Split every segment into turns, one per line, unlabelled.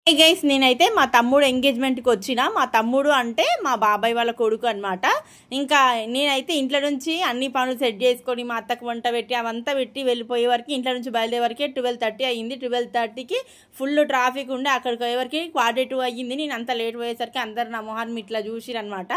Hey guys, నేనైతే మా తమ్ముడు ఎంగేజ్మెంట్కి వచ్చిన. మా తమ్ముడు అంటే మా బాబాయ్ వాళ్ళ కొడుకు అనమాట. ఇంకా నేనైతే ఇంట్లో నుంచి అన్ని పనులు సెట్ చేసుకొని మా అత్తకు వంట పెట్టి అవంతా పెట్టి వెళ్ళిపోయే వరకు, ఇంట్లో నుంచి బయలుదేరే వరకే 12:30 అయ్యింది. 12:30కి ఫుల్ ట్రాఫిక్ ఉండే. అక్కడికి పోయే వరకు 1:45 అయ్యింది. నేను అంత లేట్ పోయేసరికి అందరు నా మొహాన్ని ఇట్లా చూసిరనమాట.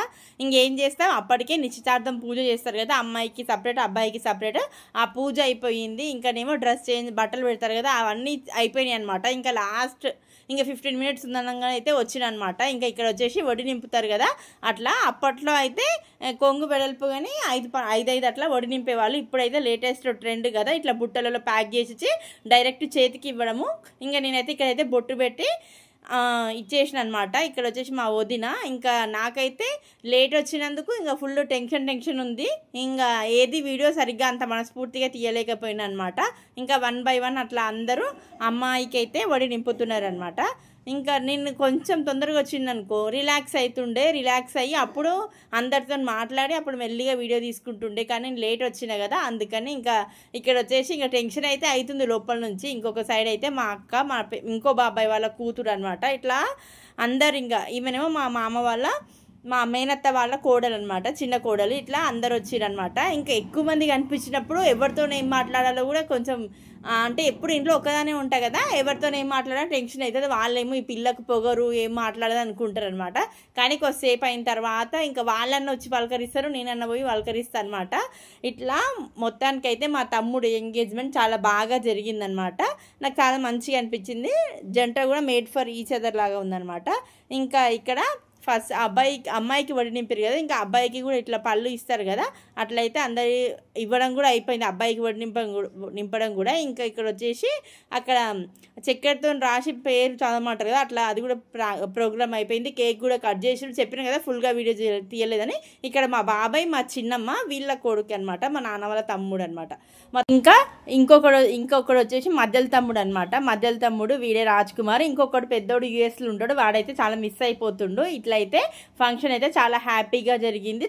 ఇంకేం చేస్తాం, అప్పటికే నిశ్చితార్థం పూజ చేస్తారు కదా, అమ్మాయికి సపరేట్ అబ్బాయికి సపరేట్. ఆ పూజ అయిపోయింది. ఇంకానేమో డ్రెస్ చేంజ్ బట్టలు పెడతారు కదా, అవన్నీ అయిపోయినాయి అనమాట. ఇంకా లాస్ట్ 15 మినిట్స్ ఉందనగా అయితే వచ్చిననమాట. ఇంకా ఇక్కడ వచ్చేసి వడి నింపుతారు కదా, అట్లా అప్పట్లో అయితే కొంగు వెడల్పు కానీ 5 అట్లా వడి నింపేవాళ్ళు. ఇప్పుడైతే లేటెస్ట్ ట్రెండ్ కదా, ఇట్లా బుట్టలలో ప్యాక్ చేసి డైరెక్ట్ చేతికి ఇవ్వడము. ఇంకా నేనైతే ఇక్కడైతే బొట్టు పెట్టి ఇచ్చేసిన అనమాట. ఇక్కడ వచ్చేసి మా వదిన. ఇంకా నాకైతే లేట్ వచ్చినందుకు ఇంకా ఫుల్ టెన్షన్ ఉంది. ఇంకా ఏది వీడియో సరిగ్గా అంత మనస్ఫూర్తిగా తీయలేకపోయినా అనమాట. ఇంకా 1 by 1 అట్లా అందరూ అమ్మాయికి అయితే వడి నింపుతున్నారనమాట. ఇంకా నేను కొంచెం తొందరగా వచ్చిందనుకో రిలాక్స్ అవుతుండే, రిలాక్స్ అయ్యి అప్పుడు అందరితో మాట్లాడి అప్పుడు మెల్లిగా వీడియో తీసుకుంటుండే. కానీ నేను లేట్ వచ్చిన కదా, అందుకని ఇంకా ఇక్కడ వచ్చేసి ఇంకా టెన్షన్ అయితే అవుతుంది లోపల నుంచి. ఇంకొక సైడ్ అయితే మా అక్క, మా ఇంకో బాబాయ్ వాళ్ళ కూతురు అనమాట. ఇట్లా అందరు ఇంకా ఈమెనేమో మా మామ వాళ్ళ మా మేనత్త వాళ్ళ కోడలు అనమాట, చిన్న కోడలు. ఇట్లా అందరు వచ్చిరనమాట. ఇంకా ఎక్కువ మంది కనిపించినప్పుడు ఎవరితో ఏం మాట్లాడాలో కూడా కొంచెం అంటే ఎప్పుడు ఇంట్లో ఒక్కదానే ఉంటా కదా, ఎవరితో ఏం మాట్లాడాలో టెన్షన్ అవుతుంది. వాళ్ళేమో ఈ పిల్లకు పొగరు ఏం మాట్లాడదు అనుకుంటారు అనమాట. కానీ కొద్దిసేపు అయిన తర్వాత ఇంకా వాళ్ళన్న వచ్చి పలకరిస్తారు, నేనన్న పోయి పలకరిస్తాను అనమాట. ఇట్లా మొత్తానికైతే మా తమ్ముడు ఎంగేజ్మెంట్ చాలా బాగా జరిగిందనమాట. నాకు చాలా మంచిగా అనిపించింది. జంట కూడా మేడ్ ఫర్ ఈచ్ అదర్ లాగా ఉందనమాట. ఇంకా ఇక్కడ ఫస్ట్ అమ్మాయికి వడి నింపారు కదా, ఇంకా అబ్బాయికి కూడా ఇట్లా పళ్ళు ఇస్తారు కదా, అట్లయితే అందరి ఇవ్వడం కూడా అయిపోయింది. అబ్బాయికి వడి నింపడం కూడా. ఇంకా ఇక్కడ వచ్చేసి అక్కడ చక్కెరతో రాసి పేరు చదవమంటారు కదా, అట్లా అది కూడా ప్రోగ్రామ్ అయిపోయింది. కేక్ కూడా కట్ చేసి చెప్పిన కదా ఫుల్గా వీడియో తీయలేదని. ఇక్కడ మా బాబాయ్ మా చిన్నమ్మ వీళ్ళ కొడుకు అనమాట, మా నాన్న వాళ్ళ తమ్ముడు అనమాట. ఇంకా ఇంకొకడు వచ్చేసి మధ్యల తమ్ముడు అనమాట. మధ్యల తమ్ముడు వీడే రాజ్ కుమార్. ఇంకొకడు పెద్దోడు యూఎస్లో ఉంటాడు, వాడైతే చాలా మిస్ అయిపోతుండు. ఇట్లయితే ఫంక్షన్ అయితే చాలా హ్యాపీగా జరిగింది.